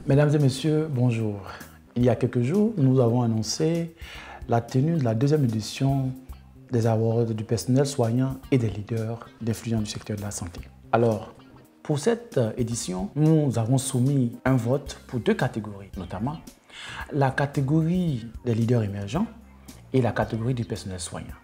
Mesdames et messieurs, bonjour. Il y a quelques jours, nous avons annoncé la tenue de la deuxième édition des awards du personnel soignant et des leaders d'influence du secteur de la santé. Alors, pour cette édition, nous avons soumis un vote pour deux catégories, notamment la catégorie des leaders émergents et la catégorie du personnel soignant.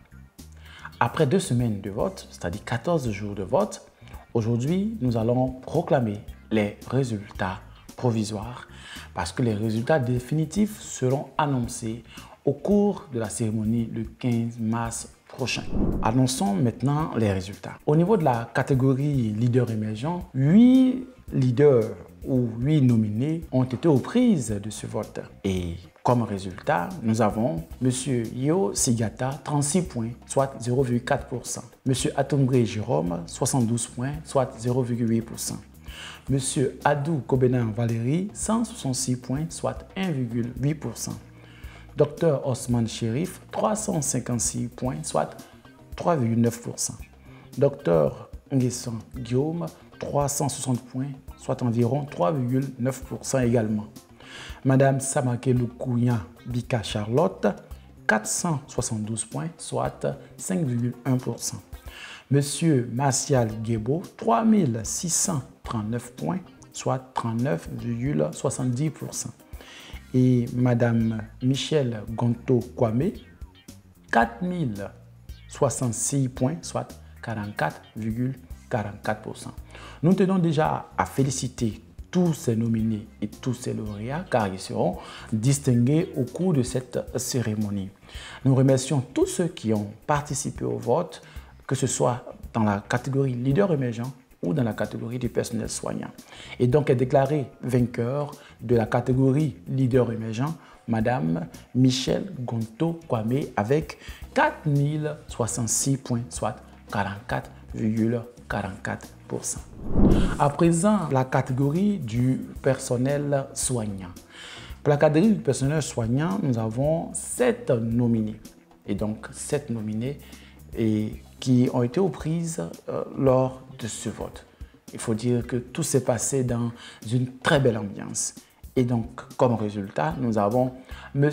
Après 2 semaines de vote, c'est-à-dire 14 jours de vote, aujourd'hui, nous allons proclamer les résultats provisoires parce que les résultats définitifs seront annoncés au cours de la cérémonie le 15 mars prochain. Annonçons maintenant les résultats. Au niveau de la catégorie leader émergent, 8 leaders ou 8 nominés ont été aux prises de ce vote. Et comme résultat, nous avons M. Yo Sigata, 36 points, soit 0,4%. M. Atombré Jérôme, 72 points, soit 0,8%. M. Adou Kobenan Valérie, 166 points, soit 1,8%. Dr Osman Chérif, 356 points, soit 3,9%. Dr Nguessan Guillaume, 360 points, soit environ 3,9% également. Madame Samake Lukouya Bika Charlotte, 472 points, soit 5,1%. Monsieur Martial Guébo, 3639 points, soit 39,70%. Et Madame Michelle Gonto Kwame, 4066 points, soit 44,44%. Nous tenons déjà à féliciter tous ces nominés et tous ces lauréats car ils seront distingués au cours de cette cérémonie. Nous remercions tous ceux qui ont participé au vote, que ce soit dans la catégorie leader émergent ou dans la catégorie du personnel soignant. Et donc est déclaré vainqueur de la catégorie leader émergent Madame Michelle Gonto Kwame avec 4066 points, soit 44,44%. À présent, la catégorie du personnel soignant. Pour la catégorie du personnel soignant, nous avons 7 nominés. Et donc 7 nominés qui ont été aux prises lors de ce vote. Il faut dire que tout s'est passé dans une très belle ambiance. Et donc, comme résultat, nous avons M.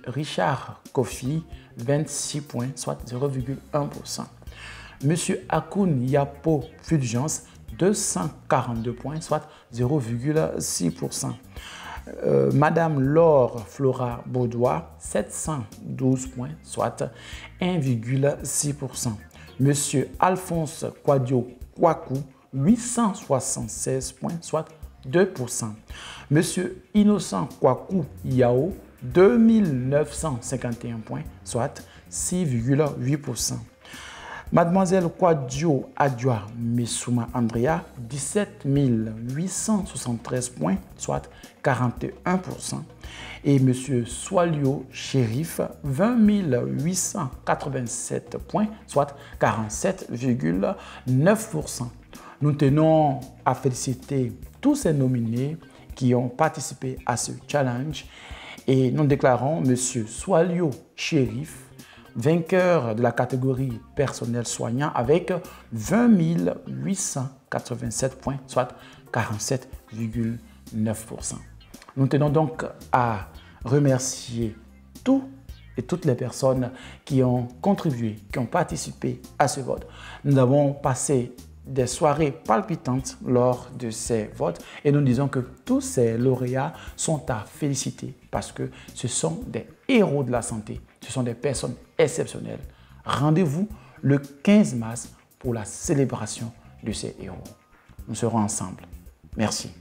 Richard Kofi, 26 points, soit 0,1%. M. Akoun Yapo Fulgence, 242 points, soit 0,6%. Madame Laure Flora Baudois, 712 points, soit 1,6%. Monsieur Alphonse Kwadio Kwaku, 876 points, soit 2%. Monsieur Innocent Kwaku Yao, 2951 points, soit 6,8%. Mademoiselle Kwadio Adjoa Messouma Andrea, 17 873 points, soit 41%. Et M. Swalio Chérif, 20 887 points, soit 47,9%. Nous tenons à féliciter tous ces nominés qui ont participé à ce challenge et nous déclarons M. Swalio Chérif vainqueur de la catégorie personnel soignant avec 20 887 points, soit 47,9%. Nous tenons donc à remercier tous et toutes les personnes qui ont contribué, qui ont participé à ce vote. Nous avons passé des soirées palpitantes lors de ces votes et nous disons que tous ces lauréats sont à féliciter parce que ce sont des héros de la santé, ce sont des personnes exceptionnelles. Rendez-vous le 15 mars pour la célébration de ces héros. Nous serons ensemble. Merci.